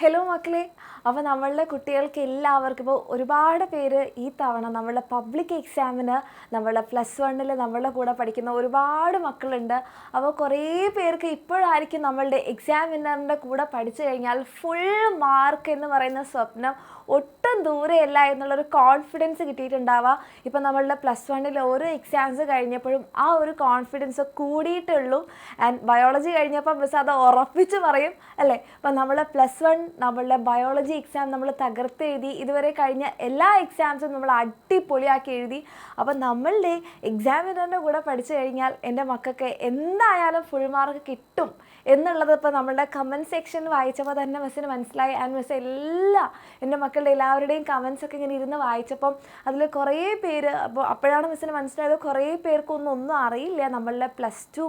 Hello മക്കളെ, അപ്പോൾ നമ്മളുടെ കുട്ടികൾക്ക് എല്ലാവർക്കും ഇപ്പോൾ ഒരുപാട് പേര് ഈ തവണ നമ്മളുടെ പബ്ലിക് എക്സാമിന് നമ്മളുടെ +1 നമ്മളുടെ കൂടെ പഠിക്കുന്ന ഒരുപാട് മക്കളുണ്ട്. അപ്പോൾ കുറേ പേർക്ക് ഇപ്പോഴായിരിക്കും നമ്മളുടെ എക്സാമിനറിൻ്റെ കൂടെ പഠിച്ചു കഴിഞ്ഞാൽ ഫുൾ മാർക്ക് എന്ന് പറയുന്ന സ്വപ്നം ഒട്ടും ദൂരെയല്ല എന്നുള്ളൊരു കോൺഫിഡൻസ് കിട്ടിയിട്ടുണ്ടാവുക. ഇപ്പം നമ്മളുടെ +1 ഓരോ എക്സാംസ് കഴിഞ്ഞപ്പോഴും ആ ഒരു കോൺഫിഡൻസ് കൂടിയിട്ടുള്ളൂ. ആൻഡ് ബയോളജി കഴിഞ്ഞപ്പോൾ മിസ് അത് ഉറപ്പിച്ച് പറയും അല്ലേ. അപ്പം നമ്മൾ +1 നമ്മളുടെ ബയോളജി എക്സാം നമ്മൾ തകർത്തെഴുതി. ഇതുവരെ കഴിഞ്ഞ എല്ലാ എക്സാംസും നമ്മൾ അടിപൊളിയാക്കി എഴുതി. അപ്പം നമ്മളുടെ എക്സാമിനറിൻ്റെ കൂടെ പഠിച്ചു കഴിഞ്ഞാൽ എൻ്റെ മക്കൾക്ക് എന്തായാലും ഫുൾ മാർക്ക് കിട്ടും എന്നുള്ളത് ഇപ്പോൾ നമ്മളുടെ കമൻറ്റ് സെക്ഷനിൽ വായിച്ചപ്പോൾ തന്നെ മിസ്സിന് മനസ്സിലായി. ആൻഡ് മിസ് എൻ്റെ മക്കളുടെ എല്ലാവരുടെയും കമൻസൊക്കെ ഇങ്ങനെ ഇരുന്ന് വായിച്ചപ്പം അതിൽ കുറേ പേര് അപ്പോഴാണ് മിസ്സിന് മനസ്സിലായത് കുറേ പേർക്കൊന്നും അറിയില്ല നമ്മളുടെ +2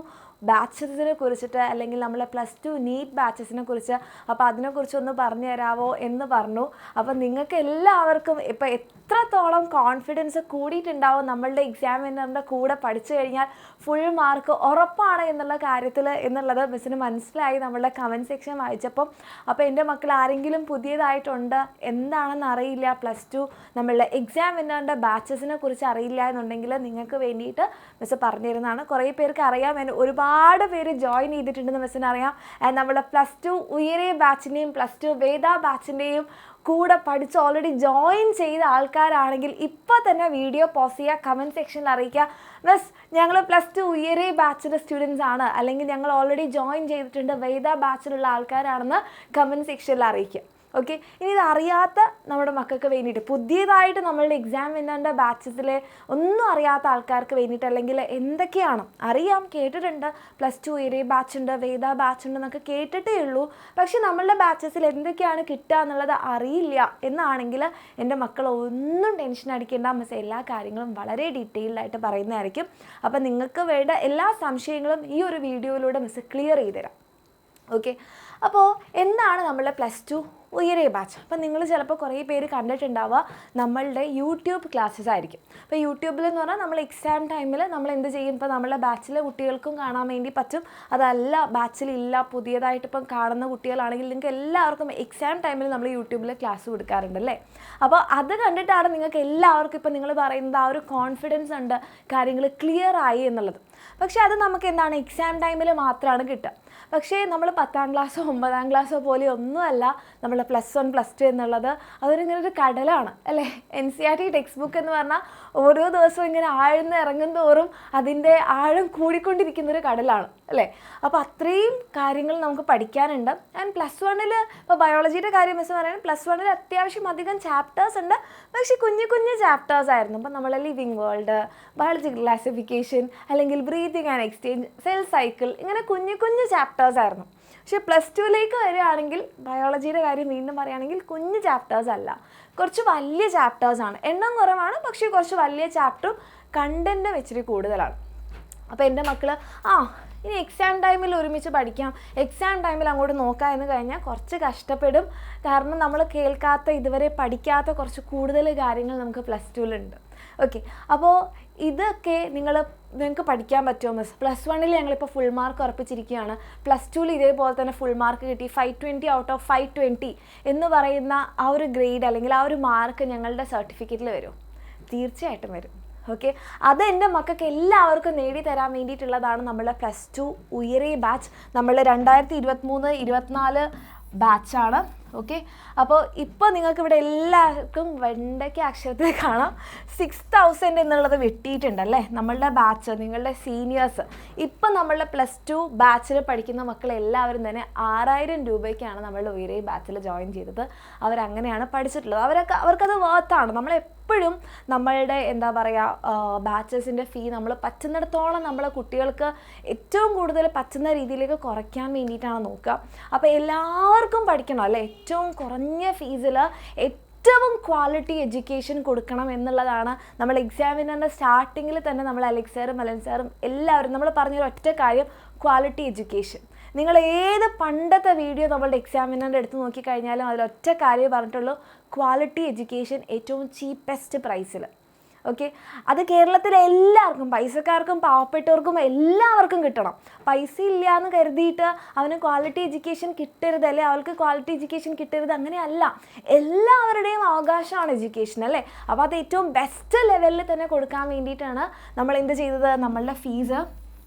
ബാച്ചസിനെ കുറിച്ചിട്ട്, അല്ലെങ്കിൽ നമ്മളെ +2 നീറ്റ് ബാച്ചസിനെ കുറിച്ച്. അപ്പോൾ അതിനെക്കുറിച്ചൊന്ന് പറഞ്ഞു തരാമോ എന്ന് പറഞ്ഞു. അപ്പം നിങ്ങൾക്ക് എല്ലാവർക്കും ഇപ്പോൾ എത്രത്തോളം കോൺഫിഡൻസ് കൂടിയിട്ടുണ്ടാവും നമ്മളുടെ എക്സാമിനറിൻ്റെ കൂടെ പഠിച്ചു കഴിഞ്ഞാൽ ഫുൾ മാർക്ക് ഉറപ്പാണ് എന്നുള്ള കാര്യത്തിൽ എന്നുള്ളത് മിസ്സിന് മനസ്സിലായി നമ്മളുടെ കമൻറ്റ് സെക്ഷൻ വായിച്ചപ്പം. അപ്പോൾ എൻ്റെ മക്കൾ ആരെങ്കിലും പുതിയതായിട്ടുണ്ട് എന്താണെന്ന് അറിയില്ല, +2 നമ്മളുടെ എക്സാമിനറിൻ്റെ ബാച്ചസിനെ കുറിച്ച് അറിയില്ല എന്നുണ്ടെങ്കിൽ നിങ്ങൾക്ക് വേണ്ടിയിട്ട് മിസ്സ് പറഞ്ഞു തരുന്നതാണ്. കുറേ പേർക്ക് അറിയാം, ഒരുപാട് പേര് ജോയിൻ ചെയ്തിട്ടുണ്ടെന്ന് മിസ്സിന് അറിയാം. നമ്മളെ +2 ഉയരെ ബാച്ചിൻ്റെയും +2 വേദ ബാച്ചിൻ്റെയും കൂടെ പഠിച്ച് ഓൾറെഡി ജോയിൻ ചെയ്ത ആൾക്കാരാണെങ്കിൽ ഇപ്പോൾ തന്നെ വീഡിയോ പോസ്റ്റ് ചെയ്യുക, കമൻറ്റ് സെക്ഷനിൽ അറിയിക്കുക. മിസ് ഞങ്ങൾ +2 ഉയരെ ബാച്ചിൻ്റെ സ്റ്റുഡൻസ് ആണ്, അല്ലെങ്കിൽ ഞങ്ങൾ ഓൾറെഡി ജോയിൻ ചെയ്തിട്ടുണ്ട് വേദ ബാച്ചിലുള്ള ആൾക്കാരാണെന്ന് കമൻറ്റ് സെക്ഷനിൽ അറിയിക്കുക. ഓക്കെ, ഇനി ഇതറിയാത്ത നമ്മുടെ മക്കൾക്ക് വേണ്ടിയിട്ട്, പുതിയതായിട്ട് നമ്മളുടെ എക്സാമിനറിൻ്റെ ബാച്ചസിലെ ഒന്നും അറിയാത്ത ആൾക്കാർക്ക് വേണ്ടിയിട്ട്, അല്ലെങ്കിൽ എന്തൊക്കെയാണ് അറിയാം, കേട്ടിട്ടുണ്ട് +2 ഉയരെ ബാച്ചുണ്ട് വേദ ബാച്ചുണ്ട് എന്നൊക്കെ കേട്ടിട്ടേ ഉള്ളൂ, പക്ഷെ നമ്മളുടെ ബാച്ചസിൽ എന്തൊക്കെയാണ് കിട്ടുക എന്നുള്ളത് അറിയില്ല എന്നാണെങ്കിൽ എൻ്റെ മക്കൾ ഒന്നും ടെൻഷൻ അടിക്കേണ്ട. മിസ് എല്ലാ കാര്യങ്ങളും വളരെ ഡീറ്റെയിൽഡായിട്ട് പറയുന്നതായിരിക്കും. അപ്പം നിങ്ങൾക്ക് വേണ്ട എല്ലാ സംശയങ്ങളും ഈ ഒരു വീഡിയോയിലൂടെ മിസ് ക്ലിയർ ചെയ്ത് തരാം. ഓക്കെ, അപ്പോൾ എന്താണ് നമ്മളുടെ +2 ഉയരെ ബാച്ച്? അപ്പം നിങ്ങൾ ചിലപ്പോൾ കുറേ പേര് കണ്ടിട്ടുണ്ടാവുക നമ്മളുടെ യൂട്യൂബ് ക്ലാസ്സസ് ആയിരിക്കും. അപ്പോൾ യൂട്യൂബിൽ എന്ന് പറഞ്ഞാൽ നമ്മൾ എക്സാം ടൈമിൽ നമ്മൾ എന്ത് ചെയ്യും, ഇപ്പോൾ നമ്മളുടെ ബാച്ചിലെ കുട്ടികൾക്കും കാണാൻ വേണ്ടി പറ്റും. അതല്ല ബാച്ചിലില്ല പുതിയതായിട്ട് ഇപ്പം കാണുന്ന കുട്ടികളാണെങ്കിൽ നിങ്ങൾക്ക് എല്ലാവർക്കും എക്സാം ടൈമിൽ നമ്മൾ യൂട്യൂബിൽ ക്ലാസ് കൊടുക്കാറുണ്ടല്ലേ. അപ്പോൾ അത് കണ്ടിട്ടാണ് നിങ്ങൾക്ക് എല്ലാവർക്കും ഇപ്പം നിങ്ങൾ പറയുന്നത് ആ ഒരു കോൺഫിഡൻസ് ഉണ്ട്, കാര്യങ്ങൾ ക്ലിയർ ആയി എന്നുള്ളത്. പക്ഷേ അത് നമുക്ക് എന്താണ് എക്സാം ടൈമിൽ മാത്രമാണ് കിട്ടുക. പക്ഷേ നമ്മൾ 10ാം ക്ലാസ്സോ 9ാം ക്ലാസ്സോ പോലെ ഒന്നുമല്ല നമ്മൾ +1 +2 എന്നുള്ളത്. അതൊരിങ്ങനെ ഒരു കടലാണ് അല്ലേ. NCERT ടെക്സ്റ്റ് ബുക്ക് എന്ന് പറഞ്ഞാൽ ഓരോ ദിവസവും ഇങ്ങനെ ആഴ്ന്ന് ഇറങ്ങും തോറും അതിൻ്റെ ആഴം കൂടിക്കൊണ്ടിരിക്കുന്നൊരു കടലാണ് അല്ലേ. അപ്പോൾ അത്രയും കാര്യങ്ങൾ നമുക്ക് പഠിക്കാനുണ്ട്. ആൻഡ് +1 ഇപ്പോൾ ബയോളജിയുടെ കാര്യം മിസ് പറയുന്നത് +1 അത്യാവശ്യം അധികം ചാപ്റ്റേഴ്സ് ഉണ്ട്, പക്ഷേ കുഞ്ഞു ചാപ്റ്റേഴ്സ് ആയിരുന്നു. ഇപ്പം നമ്മൾ ലിവിങ് വേൾഡ്, ബയോളജിക്കൽ ക്ലാസിഫിക്കേഷൻ, അല്ലെങ്കിൽ breathing and exchange, cell cycle, ഇങ്ങനെ കുഞ്ഞു ചാപ്റ്റേഴ്സ് ആയിരുന്നു. പക്ഷേ +2ലേക്ക് വരികയാണെങ്കിൽ ബയോളജിയുടെ കാര്യം വീണ്ടും പറയുകയാണെങ്കിൽ കുഞ്ഞു ചാപ്റ്റേഴ്സ് അല്ല, കുറച്ച് വലിയ ചാപ്റ്റേഴ്സാണ്. എണ്ണം കുറവാണ്, പക്ഷേ കുറച്ച് വലിയ ചാപ്റ്ററും കണ്ടൻറ്റും ഇച്ചിരി കൂടുതലാണ്. അപ്പോൾ എൻ്റെ മക്കൾ ഇനി എക്സാം ടൈമിൽ ഒരുമിച്ച് പഠിക്കാം, എക്സാം ടൈമിൽ അങ്ങോട്ട് നോക്കാം എന്ന് കഴിഞ്ഞാൽ കുറച്ച് കഷ്ടപ്പെടും. കാരണം നമ്മൾ കേൾക്കാത്ത, ഇതുവരെ പഠിക്കാത്ത കുറച്ച് കൂടുതൽ കാര്യങ്ങൾ നമുക്ക് +2ലുണ്ട്. ഓക്കെ, അപ്പോൾ ഇതൊക്കെ നിങ്ങൾക്ക് പഠിക്കാൻ പറ്റുമോ മിസ്? +1 ഞങ്ങളിപ്പോൾ ഫുൾ മാർക്ക് ഉറപ്പിച്ചിരിക്കുകയാണ്, +2 ഇതേപോലെ തന്നെ ഫുൾ മാർക്ക് കിട്ടി, 520 ഔട്ട് ഓഫ് 520 എന്ന് പറയുന്ന ആ ഒരു ഗ്രേഡ് അല്ലെങ്കിൽ ആ ഒരു മാർക്ക് ഞങ്ങളുടെ സർട്ടിഫിക്കറ്റിൽ വരും. തീർച്ചയായിട്ടും വരും. ഓക്കെ, അത് എൻ്റെ മക്കൾക്ക് എല്ലാവർക്കും നേടിത്തരാൻ വേണ്ടിയിട്ടുള്ളതാണ് നമ്മളുടെ +2 ഉയരെ ബാച്ച്. നമ്മൾ 2023-24 ബാച്ചാണ്. ഓക്കെ, അപ്പോൾ ഇപ്പോൾ നിങ്ങൾക്ക് ഇവിടെ എല്ലാവർക്കും വെണ്ടയ്ക്ക് അക്ഷരത്തിൽ കാണാം 6000 എന്നുള്ളത് വെട്ടിയിട്ടുണ്ടല്ലേ നമ്മളുടെ ബാച്ച്, നിങ്ങളുടെ സീനിയേഴ്സ്. ഇപ്പം നമ്മളുടെ +2 ബാച്ചിൽ പഠിക്കുന്ന മക്കൾ എല്ലാവരും തന്നെ 6000 രൂപയ്ക്കാണ് നമ്മളുടെ ഉയരെ ബാച്ചിൽ ജോയിൻ ചെയ്തത്. അവരങ്ങനെയാണ് പഠിച്ചിട്ടുള്ളത്. അവർക്കത് വർത്താണ്. നമ്മളെപ്പോഴും നമ്മളുടെ എന്താ പറയുക ബാച്ചസിൻ്റെ ഫീ നമ്മൾ പറ്റുന്നിടത്തോളം നമ്മളെ കുട്ടികൾക്ക് ഏറ്റവും കൂടുതൽ പറ്റുന്ന രീതിയിലേക്ക് കുറയ്ക്കാൻ വേണ്ടിയിട്ടാണ് നോക്കുക. അപ്പോൾ എല്ലാവർക്കും പഠിക്കണം അല്ലേ, ഏറ്റവും കുറഞ്ഞ ഫീസിൽ ഏറ്റവും ക്വാളിറ്റി എഡ്യൂക്കേഷൻ കൊടുക്കണം എന്നുള്ളതാണ് നമ്മൾ എക്സാമിനറിൻ്റെ സ്റ്റാർട്ടിങ്ങിൽ തന്നെ നമ്മൾ അലക്സ് സാറും അലൻ സാറും എല്ലാവരും നമ്മൾ പറഞ്ഞൊരു ഒറ്റ കാര്യം, ക്വാളിറ്റി എഡ്യൂക്കേഷൻ. നിങ്ങൾ ഏത് പണ്ടത്തെ വീഡിയോ നമ്മളുടെ എക്സാമിനറിൻ്റെ എടുത്ത് നോക്കിക്കഴിഞ്ഞാലും അതിലൊറ്റ കാര്യം പറഞ്ഞിട്ടുള്ളൂ, ക്വാളിറ്റി എഡ്യൂക്കേഷൻ ഏറ്റവും ചീപ്പസ്റ്റ് പ്രൈസിൽ. ഓക്കെ, അത് കേരളത്തിലെ എല്ലാവർക്കും, പൈസക്കാർക്കും പാവപ്പെട്ടവർക്കും എല്ലാവർക്കും കിട്ടണം. പൈസ ഇല്ല എന്ന് കരുതിയിട്ട് അവന് ക്വാളിറ്റി എഡ്യൂക്കേഷൻ കിട്ടരുത്, അല്ലെ അവൾക്ക് ക്വാളിറ്റി എഡ്യൂക്കേഷൻ കിട്ടരുത്, അങ്ങനെയല്ല. എല്ലാവരുടെയും അവകാശമാണ് എഡ്യൂക്കേഷൻ, അല്ലേ? അപ്പോൾ അത് ഏറ്റവും ബെസ്റ്റ് ലെവലിൽ തന്നെ കൊടുക്കാൻ വേണ്ടിയിട്ടാണ് നമ്മൾ എന്ത് ചെയ്തത്, നമ്മളുടെ ഫീസ്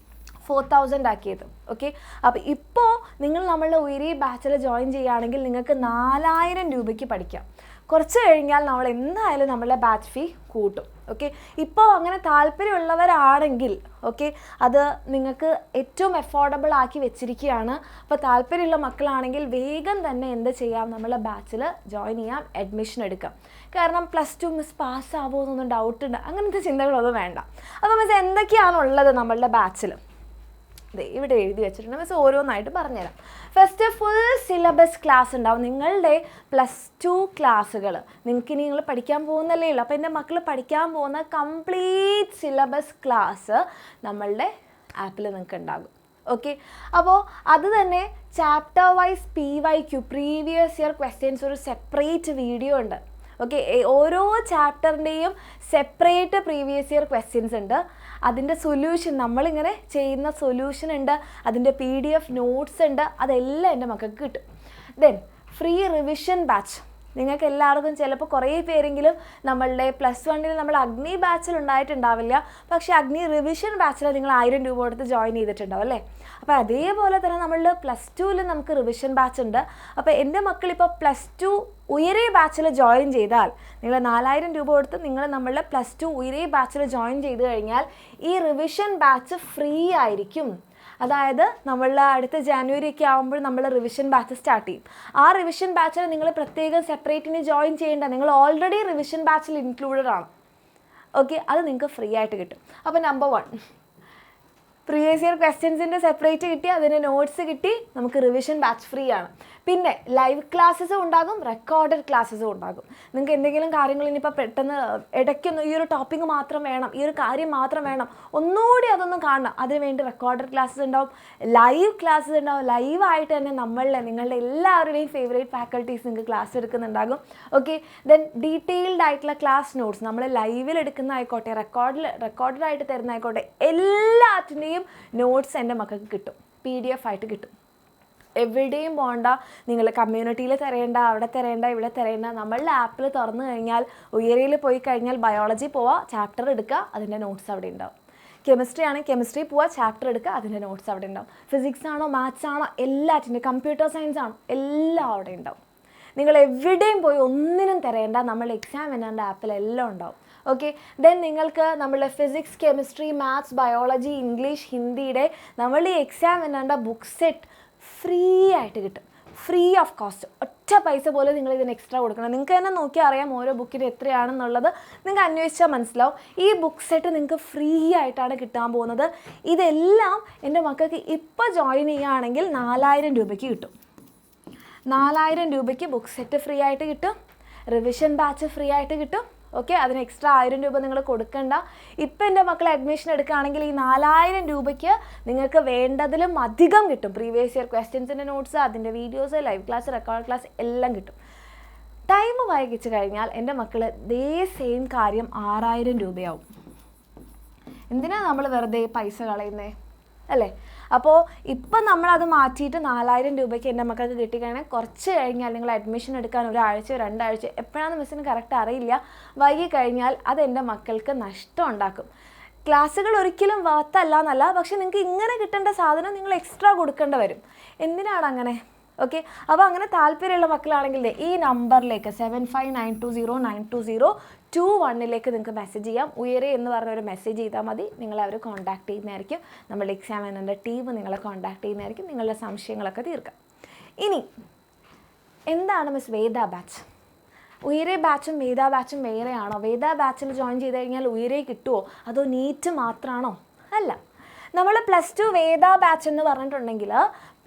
4000 ആക്കിയത്. ഓക്കെ, അപ്പോൾ ഇപ്പോൾ നിങ്ങൾ നമ്മളുടെ ഉയരി ബാച്ചിൽ ജോയിൻ ചെയ്യുകയാണെങ്കിൽ നിങ്ങൾക്ക് 4000 രൂപയ്ക്ക് പഠിക്കാം. കുറച്ച് കഴിഞ്ഞാൽ നമ്മൾ എന്തായാലും നമ്മളുടെ ബാച്ച് ഫീ കൂട്ടും. ഓക്കെ, ഇപ്പോൾ അങ്ങനെ താല്പര്യമുള്ളവരാണെങ്കിൽ ഓക്കെ, അത് നിങ്ങൾക്ക് ഏറ്റവും അഫോർഡബിൾ ആക്കി വെച്ചിരിക്കുകയാണ്. അപ്പോൾ താല്പര്യമുള്ള മക്കളാണെങ്കിൽ വേഗം തന്നെ എന്ത് ചെയ്യാം, നമ്മളുടെ ബാച്ചിൽ ജോയിൻ ചെയ്യാം, അഡ്മിഷൻ എടുക്കാം. കാരണം +2 മിസ് പാസ്സാവുമോ എന്നൊന്നും ഡൗട്ടുണ്ട്, അങ്ങനത്തെ ചിന്തകളൊന്നും വേണ്ട. അപ്പോൾ മിസ് എന്തൊക്കെയാണുള്ളത് നമ്മളുടെ ബാച്ചിൽ ഇവിടെ എഴുതി വെച്ചിട്ടുണ്ട്, മിസ് ഓരോന്നായിട്ട് പറഞ്ഞുതരാം. ഫസ്റ്റ് ഫുൾ സിലബസ് ക്ലാസ് ഉണ്ടാവും. നിങ്ങളുടെ +2 ക്ലാസ്സുകൾ നിങ്ങൾക്ക് ഇനി നിങ്ങൾ പഠിക്കാൻ പോകുന്നല്ലേ ഉള്ളൂ. അപ്പോൾ എൻ്റെ മക്കൾ പഠിക്കാൻ പോകുന്ന കംപ്ലീറ്റ് സിലബസ് ക്ലാസ് നമ്മളുടെ ആപ്പിൽ നിങ്ങൾക്ക് ഉണ്ടാകും. ഓക്കെ, അപ്പോൾ അത് തന്നെ chapter wise PYQ previous year questions ഒരു സെപ്പറേറ്റ് വീഡിയോ ഉണ്ട്. ഓക്കെ, ഓരോ ചാപ്റ്ററിൻ്റെയും സെപ്പറേറ്റ് പ്രീവിയസ് ഇയർ ക്വസ്റ്റ്യൻസ് ഉണ്ട്. അതിൻ്റെ സൊല്യൂഷൻ, നമ്മളിങ്ങനെ ചെയ്യുന്ന സൊല്യൂഷൻ ഉണ്ട്, അതിൻ്റെ PDF നോട്ട്സ് ഉണ്ട്, അതെല്ലാം എൻ്റെ മക്കൾക്ക് കിട്ടും. Then free revision batch. നിങ്ങൾക്ക് എല്ലാവർക്കും ചിലപ്പോൾ കുറേ പേരെങ്കിലും നമ്മളുടെ +1 നമ്മൾ അഗ്നി ബാച്ചിൽ ഉണ്ടായിട്ടുണ്ടാവില്ല, പക്ഷേ അഗ്നി റിവിഷൻ ബാച്ചിൽ നിങ്ങൾ 1000 രൂപ കൊടുത്ത് ജോയിൻ ചെയ്തിട്ടുണ്ടാവും, അല്ലേ? അപ്പോൾ അതേപോലെ തന്നെ നമ്മളുടെ +2 നമുക്ക് റിവിഷൻ ബാച്ച് ഉണ്ട്. അപ്പോൾ എൻ്റെ മക്കളിപ്പോൾ +2 ഉയരേ ബാച്ചിൽ ജോയിൻ ചെയ്താൽ നിങ്ങൾ 4000 രൂപ കൊടുത്ത് നിങ്ങൾ നമ്മളുടെ +2 ഉയരേ ബാച്ചിൽ ജോയിൻ ചെയ്ത് കഴിഞ്ഞാൽ ഈ റിവിഷൻ ബാച്ച് ഫ്രീ ആയിരിക്കും. അതായത് നമ്മളുടെ അടുത്ത ജാനുവരി ഒക്കെ ആകുമ്പോൾ നമ്മൾ റിവിഷൻ ബാച്ച് സ്റ്റാർട്ട് ചെയ്യും. ആ റിവിഷൻ ബാച്ചിൽ നിങ്ങൾ പ്രത്യേകം സെപ്പറേറ്റിന് ജോയിൻ ചെയ്യേണ്ട, നിങ്ങൾ ഓൾറെഡി റിവിഷൻ ബാച്ചിൽ ഇൻക്ലൂഡഡ് ആണ്. ഓക്കെ, അത് നിങ്ങൾക്ക് ഫ്രീ ആയിട്ട് കിട്ടും. അപ്പോൾ നമ്പർ 1 പ്രീവിയസ് ഇയർ ക്വസ്റ്റ്യൻസിൻ്റെ സെപ്പറേറ്റ് കിട്ടി, അതിൻ്റെ നോട്ട്സ് കിട്ടി, നമുക്ക് റിവിഷൻ ബാച്ച് ഫ്രീ ആണ്. പിന്നെ ലൈവ് ക്ലാസ്സസും ഉണ്ടാകും, റെക്കോർഡഡ് ക്ലാസ്സസും ഉണ്ടാകും. നിങ്ങൾക്ക് എന്തെങ്കിലും കാര്യങ്ങൾ ഇനിയിപ്പോൾ പെട്ടെന്ന് ഇടയ്ക്കൊന്നും ഈ ഒരു ടോപ്പിക്ക് മാത്രം വേണം, ഈ ഒരു കാര്യം മാത്രം വേണം, ഒന്നുകൂടി അതൊന്നും കാണണം, അതിനുവേണ്ടി റെക്കോർഡഡ് ക്ലാസ്സസ് ഉണ്ടാവും, ലൈവ് ക്ലാസ്സസ് ഉണ്ടാവും. ലൈവായിട്ട് തന്നെ നിങ്ങളുടെ എല്ലാവരുടെയും ഫേവറേറ്റ് ഫാക്കൽറ്റീസ് നിങ്ങൾക്ക് ക്ലാസ് എടുക്കുന്നുണ്ടാകും. ഓക്കെ, ദെൻ ഡീറ്റെയിൽഡ് ആയിട്ടുള്ള ക്ലാസ് നോട്ട്സ് നമ്മൾ ലൈവിൽ എടുക്കുന്നതായിക്കോട്ടെ, റെക്കോർഡഡ് ആയിട്ട് തരുന്നതായിക്കോട്ടെ, എല്ലാറ്റിൻ്റെയും നോട്ട്സ് എൻ്റെ മക്കൾക്ക് കിട്ടും, PDF ആയിട്ട് കിട്ടും. എവിടെയും പോകണ്ട, നിങ്ങൾ കമ്മ്യൂണിറ്റിയിൽ തരേണ്ട, അവിടെ തരേണ്ട, ഇവിടെ തരേണ്ട. നമ്മളുടെ ആപ്പിൽ തുറന്നു കഴിഞ്ഞാൽ ഉയരയിൽ പോയി കഴിഞ്ഞാൽ ബയോളജി പോവുക, ചാപ്റ്റർ എടുക്കുക, അതിൻ്റെ നോട്ട്സ് അവിടെ ഉണ്ടാവും. കെമിസ്ട്രി ആണെങ്കിൽ കെമിസ്ട്രി പോവുക, ചാപ്റ്റർ എടുക്കുക, അതിൻ്റെ നോട്ട്സ് അവിടെ ഉണ്ടാവും. ഫിസിക്സ് ആണോ മാത്സ് ആണോ എല്ലാറ്റിൻ്റെ, കമ്പ്യൂട്ടർ സയൻസ് ആണോ എല്ലാം അവിടെ ഉണ്ടാവും. നിങ്ങൾ എവിടെയും പോയി ഒന്നിനും തരേണ്ട, നമ്മൾ എക്സാമിനറിൻ്റെ ആപ്പിൽ എല്ലാം ഉണ്ടാവും. ഓക്കെ, ദെൻ നിങ്ങൾക്ക് നമ്മളുടെ physics, chemistry, maths, biology, English, ഹിന്ദിയുടെ നമ്മളുടെ എക്സാമിനറിൻ്റെ ബുക്ക് സെറ്റ് ഫ്രീ ആയിട്ട് കിട്ടും, ഫ്രീ ഓഫ് കോസ്റ്റ്. ഒറ്റ പൈസ പോലും നിങ്ങൾ ഇതിന് എക്സ്ട്രാ കൊടുക്കണം. നിങ്ങൾക്ക് തന്നെ നോക്കിയാൽ അറിയാം ഓരോ ബുക്കിന് എത്രയാണെന്നുള്ളത്, നിങ്ങൾക്ക് അന്വേഷിച്ചാൽ മനസ്സിലാവും. ഈ ബുക്ക് സെറ്റ് നിങ്ങൾക്ക് ഫ്രീ ആയിട്ടാണ് കിട്ടാൻ പോകുന്നത്. ഇതെല്ലാം എൻ്റെ മക്കൾക്ക് ഇപ്പോൾ ജോയിൻ ചെയ്യുകയാണെങ്കിൽ 4000 രൂപയ്ക്ക് കിട്ടും. 4000 രൂപയ്ക്ക് ബുക്ക് സെറ്റ് ഫ്രീ ആയിട്ട് കിട്ടും, റിവിഷൻ ബാച്ച് ഫ്രീ ആയിട്ട് കിട്ടും. ഓക്കെ, അതിന് എക്സ്ട്രാ 1000 രൂപ നിങ്ങൾ കൊടുക്കണ്ട. ഇപ്പം എൻ്റെ മക്കൾ അഡ്മിഷൻ എടുക്കുകയാണെങ്കിൽ ഈ 4000 രൂപയ്ക്ക് നിങ്ങൾക്ക് വേണ്ടതിലും അധികം കിട്ടും. പ്രീവിയസ് ഇയർ ക്വസ്റ്റ്യൻസിൻ്റെ നോട്ട്സ്, അതിൻ്റെ videos, live class, record class എല്ലാം കിട്ടും. ടൈം വൈകിച്ച് കഴിഞ്ഞാൽ എൻ്റെ മക്കൾ ഇതേ സെയിം കാര്യം 6000 രൂപയാവും. എന്തിനാണ് നമ്മൾ വെറുതെ പൈസ കളയുന്നത്, അല്ലേ? അപ്പോൾ ഇപ്പം നമ്മളത് മാറ്റിയിട്ട് 4000 രൂപയ്ക്ക് എൻ്റെ മക്കൾക്ക് കിട്ടിക്കഴിഞ്ഞാൽ കുറച്ച് കഴിഞ്ഞാൽ നിങ്ങൾ അഡ്മിഷൻ എടുക്കാൻ 1 ആഴ്ചയോ 2 ആഴ്ച എപ്പോഴാണെന്ന് മിസ്സിന് കറക്റ്റ് അറിയില്ല, വൈകി കഴിഞ്ഞാൽ അത് എൻ്റെ മക്കൾക്ക് നഷ്ടം ഉണ്ടാക്കും. ക്ലാസ്സുകൾ ഒരിക്കലും വർത്തല്ല എന്നല്ല, പക്ഷെ നിങ്ങൾക്ക് ഇങ്ങനെ കിട്ടേണ്ട സാധനം നിങ്ങൾ എക്സ്ട്രാ കൊടുക്കേണ്ടി വരും. എന്തിനാണ് അങ്ങനെ? ഓക്കെ, അപ്പോൾ അങ്ങനെ താല്പര്യമുള്ള മക്കളാണെങ്കിൽ ഈ നമ്പറിലേക്ക് 7592092021 നിങ്ങൾക്ക് മെസ്സേജ് ചെയ്യാം. ഉയരെ എന്ന് പറഞ്ഞൊരു മെസ്സേജ് ചെയ്താൽ മതി, നിങ്ങളെ അവർ കോൺടാക്ട് ചെയ്യുന്നതായിരിക്കും. നമ്മുടെ എക്സാമിനറിൻ്റെ ടീം നിങ്ങളെ കോൺടാക്ട് ചെയ്യുന്നതായിരിക്കും, നിങ്ങളുടെ സംശയങ്ങളൊക്കെ തീർക്കാം. ഇനി എന്താണ് മിസ് വേദ ബാച്ച്? ഉയരെ ബാച്ചും വേദ ബാച്ചും വേറെയാണോ? വേദ ബാച്ചിൽ ജോയിൻ ചെയ്ത് കഴിഞ്ഞാൽ ഉയരെ കിട്ടുമോ, അതോ നീറ്റ് മാത്രമാണോ? അല്ല, നമ്മൾ +2 വേദ ബാച്ച് എന്ന് പറഞ്ഞിട്ടുണ്ടെങ്കിൽ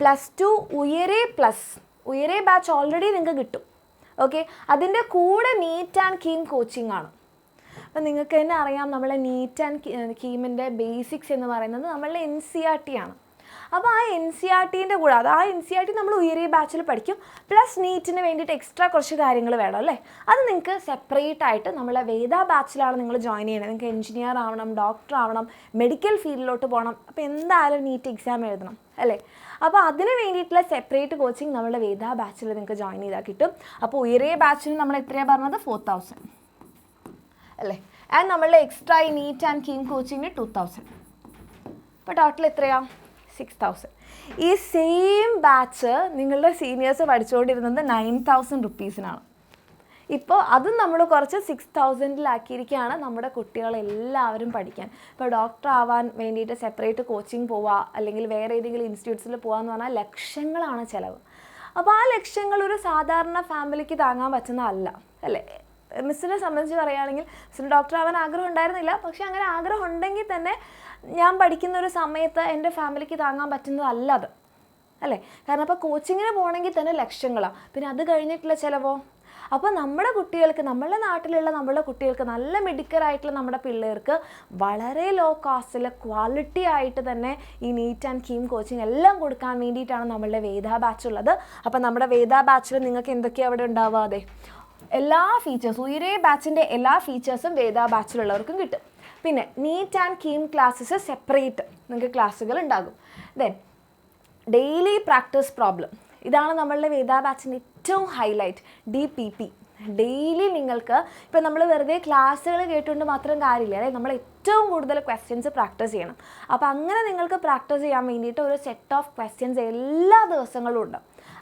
+2 ഉയരെ ബാച്ച് ഓൾറെഡി നിങ്ങൾക്ക് കിട്ടും. ഓക്കെ, അതിൻ്റെ കൂടെ നീറ്റ് ആൻഡ് കീം കോച്ചിങ് ആണ്. അപ്പം നിങ്ങൾക്ക് തന്നെ അറിയാം, നമ്മളെ നീറ്റ് ആൻഡ് കീമിൻ്റെ ബേസിക്സ് എന്ന് പറയുന്നത് നമ്മളുടെ NCERT ആണ്. അപ്പോൾ ആ NCERTൻ്റെ കൂടെ അത് ആ NCERT നമ്മൾ ഉയരിയ ബാച്ചിൽ പഠിക്കും, പ്ലസ് നീറ്റിന് വേണ്ടിയിട്ട് എക്സ്ട്രാ കുറച്ച് കാര്യങ്ങൾ വേണം അല്ലേ. അത് നിങ്ങൾക്ക് സെപ്പറേറ്റ് ആയിട്ട് നമ്മളെ വേദ ബാച്ചിലാണ് നിങ്ങൾ ജോയിൻ ചെയ്യണത്. നിങ്ങൾക്ക് എഞ്ചിനീയർ ആവണം, ഡോക്ടർ ആവണം, മെഡിക്കൽ ഫീൽഡിലോട്ട് പോകണം, അപ്പോൾ എന്തായാലും നീറ്റ് എക്സാം എഴുതണം അല്ലേ. അപ്പോൾ അതിന് വേണ്ടിയിട്ടുള്ള സെപ്പറേറ്റ് കോച്ചിങ് നമ്മുടെ വേദ ബാച്ചിൽ നിങ്ങൾക്ക് ജോയിൻ ചെയ്താൽ കിട്ടും. അപ്പോൾ ഉയരിയ ബാച്ചിന് നമ്മൾ എത്രയാണ് പറഞ്ഞത്? 4000 അല്ലേ. ആൻഡ് നമ്മളുടെ എക്സ്ട്രാ ഈ നീറ്റ് ആൻഡ് കീം കോച്ചിങ്ങിന് 2000. അപ്പോൾ ടോട്ടൽ എത്രയാണ്? 6000. ഈ സെയിം ബാച്ച് നിങ്ങളുടെ സീനിയേഴ്സ് പഠിച്ചുകൊണ്ടിരുന്നത് 9000 റുപ്പീസിനാണ്. ഇപ്പോൾ അതും നമ്മൾ കുറച്ച് 6000-ലാക്കിയിരിക്കുകയാണ് നമ്മുടെ കുട്ടികളെല്ലാവരും പഠിക്കാൻ. ഇപ്പോൾ ഡോക്ടർ ആവാൻ വേണ്ടിയിട്ട് സെപ്പറേറ്റ് കോച്ചിങ് പോവുക, അല്ലെങ്കിൽ വേറെ ഏതെങ്കിലും ഇൻസ്റ്റിറ്റ്യൂട്ട്സിൽ പോകാമെന്ന് പറഞ്ഞാൽ ലക്ഷങ്ങളാണ് ചിലവ്. അപ്പോൾ ആ ലക്ഷങ്ങൾ ഒരു സാധാരണ ഫാമിലിക്ക് താങ്ങാൻ പറ്റുന്നതല്ല അല്ലേ. മിസ്സിനെ സംബന്ധിച്ച് പറയുകയാണെങ്കിൽ മിസ്സിന് ഡോക്ടർ ആവാൻ ആഗ്രഹം ഉണ്ടായിരുന്നില്ല, പക്ഷേ അങ്ങനെ ആഗ്രഹം ഉണ്ടെങ്കിൽ തന്നെ ഞാൻ പഠിക്കുന്ന ഒരു സമയത്ത് എൻ്റെ ഫാമിലിക്ക് താങ്ങാൻ പറ്റുന്നതല്ല അത് അല്ലേ. കാരണം അപ്പോൾ കോച്ചിങ്ങിന് പോകണമെങ്കിൽ തന്നെ ലക്ഷങ്ങളാണ്, പിന്നെ അത് കഴിഞ്ഞിട്ടുള്ള ചിലവോ. അപ്പോൾ നമ്മുടെ കുട്ടികൾക്ക്, നമ്മളുടെ നാട്ടിലുള്ള നമ്മളുടെ കുട്ടികൾക്ക്, നല്ല മിടുക്കരായിട്ടുള്ള നമ്മുടെ പിള്ളേർക്ക് വളരെ ലോ കോസ്റ്റിൽ ക്വാളിറ്റി ആയിട്ട് തന്നെ ഈ നീറ്റ് ആൻഡ് കീം കോച്ചിങ് എല്ലാം കൊടുക്കാൻ വേണ്ടിയിട്ടാണ് നമ്മളുടെ വേദ ബാച്ച് ഉള്ളത്. അപ്പോൾ നമ്മുടെ വേദ ബാച്ചിൽ നിങ്ങൾക്ക് എന്തൊക്കെയാണ് അവിടെ ഉണ്ടാവാതെ എല്ലാ ഫീച്ചേഴ്സും, ഉയരേ ബാച്ചിൻ്റെ എല്ലാ ഫീച്ചേഴ്സും വേദ ബാച്ചിലുള്ളവർക്കും കിട്ടും. പിന്നെ neat and KEAM classes separate നിങ്ങൾക്ക് ക്ലാസ്സുകൾ ഉണ്ടാകും. ദെൻ ഡെയിലി പ്രാക്ടീസ് പ്രോബ്ലം, ഇതാണ് നമ്മളുടെ വേദ ബാച്ചിൻ്റെ ഏറ്റവും ഹൈലൈറ്റ്. DPP ഡെയിലി നിങ്ങൾക്ക് ഇപ്പോൾ നമ്മൾ വെറുതെ ക്ലാസ്സുകൾ കേട്ടുകൊണ്ട് മാത്രം കാര്യമില്ല അല്ലേ, നമ്മൾ ഏറ്റവും കൂടുതൽ ക്വസ്റ്റ്യൻസ് പ്രാക്ടീസ് ചെയ്യണം. അപ്പോൾ അങ്ങനെ നിങ്ങൾക്ക് പ്രാക്ടീസ് ചെയ്യാൻ വേണ്ടിയിട്ട് ഒരു സെറ്റ് ഓഫ് ക്വസ്റ്റ്യൻസ് എല്ലാ ദിവസങ്ങളും ഉണ്ട്.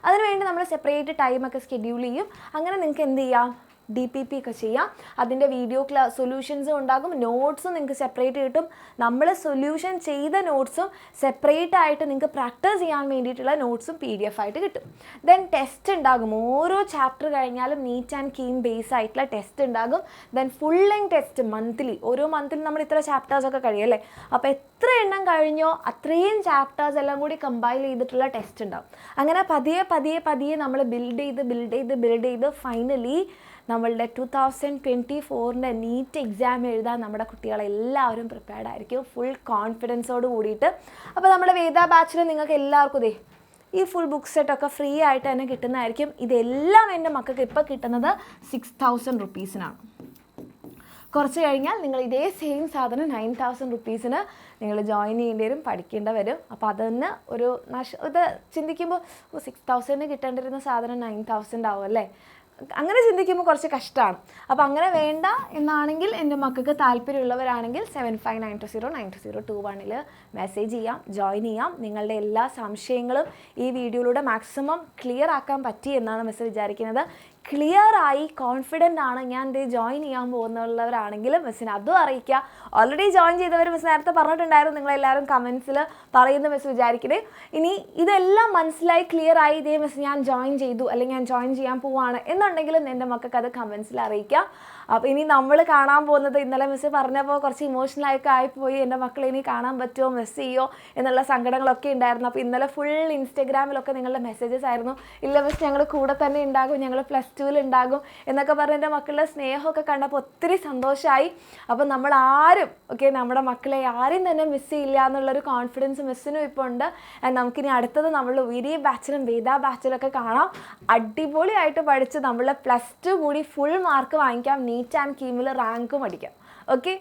അതിനുവേണ്ടി നമ്മൾ സെപ്പറേറ്റ് ടൈമൊക്കെ ഷെഡ്യൂൾ ചെയ്യും. അങ്ങനെ നിങ്ങൾക്ക് എന്ത് ചെയ്യാം? DPP ഒക്കെ ചെയ്യാം. അതിൻ്റെ വീഡിയോ സൊല്യൂഷൻസും ഉണ്ടാകും, നോട്ട്സും നിങ്ങൾക്ക് സെപ്പറേറ്റ് കിട്ടും. നമ്മൾ സൊല്യൂഷൻ ചെയ്ത നോട്ട്സും സെപ്പറേറ്റ് ആയിട്ട് നിങ്ങൾക്ക് പ്രാക്ടീസ് ചെയ്യാൻ വേണ്ടിയിട്ടുള്ള നോട്ട്സും PDF ആയിട്ട് കിട്ടും. ദെൻ ടെസ്റ്റ് ഉണ്ടാകും, ഓരോ ചാപ്റ്റർ കഴിഞ്ഞാലും നീറ്റ് ആൻഡ് കീം ബേസ് ആയിട്ടുള്ള ടെസ്റ്റ് ഉണ്ടാകും. Then full length test monthly, ഓരോ മന്തിലും നമ്മൾ ഇത്ര ചാപ്റ്റേഴ്സൊക്കെ കഴിയും അല്ലേ. അപ്പോൾ എത്ര എണ്ണം കഴിഞ്ഞോ അത്രയും ചാപ്റ്റേഴ്സ് എല്ലാം കൂടി കമ്പൈൽ ചെയ്തിട്ടുള്ള ടെസ്റ്റ് ഉണ്ടാകും. അങ്ങനെ പതിയെ നമ്മൾ ബിൽഡ് ചെയ്ത് ഫൈനലി നമ്മളുടെ 2024 നീറ്റ് എക്സാം എഴുതാൻ നമ്മുടെ കുട്ടികളെല്ലാവരും പ്രിപ്പയർഡ് ആയിരിക്കും, ഫുൾ കോൺഫിഡൻസോട് കൂടിയിട്ട്. അപ്പോൾ നമ്മുടെ വേദ ബാച്ചിൽ നിങ്ങൾക്ക് എല്ലാവർക്കും ഈ ഫുൾ ബുക്ക് സെറ്റൊക്കെ ഫ്രീ ആയിട്ട് തന്നെ കിട്ടുന്നതായിരിക്കും. ഇതെല്ലാം എൻ്റെ മക്കൾക്ക് ഇപ്പോൾ കിട്ടുന്നത് 6000 റുപ്പീസിനാണ്. കുറച്ച് കഴിഞ്ഞാൽ നിങ്ങൾ ഇതേ സെയിം സാധനം 9000 റുപ്പീസിന് നിങ്ങൾ ജോയിൻ ചെയ്യേണ്ടി വരും, പഠിക്കേണ്ടി വരും. അപ്പോൾ അതിന് ഒരു ഇത് ചിന്തിക്കുമ്പോൾ 6000 കിട്ടേണ്ടിരുന്ന സാധനം 9000 ആവും അല്ലേ. അങ്ങനെ ചിന്തിക്കുമ്പോൾ കുറച്ച് കഷ്ടമാണ്. അപ്പോൾ അങ്ങനെ വേണ്ട എന്നാണെങ്കിൽ എൻ്റെ മക്കൾക്ക് താല്പര്യമുള്ളവരാണെങ്കിൽ 7592092021 മെസ്സേജ് ചെയ്യാം, ജോയിൻ ചെയ്യാം. നിങ്ങളുടെ എല്ലാ സംശയങ്ങളും ഈ വീഡിയോയിലൂടെ മാക്സിമം ക്ലിയർ ആക്കാൻ പറ്റി എന്നാണ് മിസ് വിചാരിക്കുന്നത്. ക്ലിയർ ആയി കോൺഫിഡൻ്റ് ആണ് ഞാൻ ഇത് ജോയിൻ ചെയ്യാൻ പോകുന്നുള്ളവരാണെങ്കിലും മിസ്സിനെ അതും അറിയിക്കുക. ഓൾറെഡി ജോയിൻ ചെയ്തവർ മിസ് നേരത്തെ പറഞ്ഞിട്ടുണ്ടായിരുന്നു, നിങ്ങളെല്ലാവരും കമൻസിൽ പറയുന്ന മിസ് വിചാരിക്കണേ. ഇനി ഇതെല്ലാം മനസ്സിലായി ക്ലിയർ ആയി ഇതേ മിസ് ഞാൻ ജോയിൻ ചെയ്തു അല്ലെങ്കിൽ ഞാൻ ജോയിൻ ചെയ്യാൻ പോവുകയാണ് എന്നുണ്ടെങ്കിലും എൻ്റെ മക്കൾക്ക് അത് കമൻസിൽ അറിയിക്കാം. അപ്പോൾ ഇനി നമ്മൾ കാണാൻ പോകുന്നത്, ഇന്നലെ മിസ് പറഞ്ഞപ്പോൾ കുറച്ച് ഇമോഷണലൊക്കെ ആയിപ്പോയി, എൻ്റെ മക്കളെ ഇനി കാണാൻ പറ്റുമോ മിസ് ചെയ്യോ എന്നുള്ള സങ്കടങ്ങളൊക്കെ ഉണ്ടായിരുന്നു. അപ്പോൾ ഇന്നലെ ഫുൾ ഇൻസ്റ്റഗ്രാമിലൊക്കെ നിങ്ങളുടെ മെസ്സേജസ് ആയിരുന്നു, ഇല്ല മിസ് ഞങ്ങൾ കൂടെ തന്നെ ഉണ്ടാകും, ഞങ്ങൾ +2 ഉണ്ടാകും എന്നൊക്കെ പറഞ്ഞ് എൻ്റെ മക്കളുടെ സ്നേഹമൊക്കെ കണ്ടപ്പോൾ ഒത്തിരി സന്തോഷമായി. അപ്പോൾ നമ്മൾ ആരും നമ്മുടെ മക്കളെ ആരും തന്നെ മിസ് ചെയ്യില്ല എന്നുള്ളൊരു കോൺഫിഡൻസ് മിസ്സിനും ഇപ്പോൾ ഉണ്ട്. നമുക്കിനി അടുത്തത് നമ്മൾ ഉയരിയ ബാച്ചിലും വേദ ബാച്ചിലൊക്കെ കാണാം. അടിപൊളിയായിട്ട് പഠിച്ച് നമ്മൾ +2 കൂടി ഫുൾ മാർക്ക് വാങ്ങിക്കാം, നീറ്റ് ആൻഡ് കീമിൽ റാങ്കും അടിക്കാം. ഓക്കെ.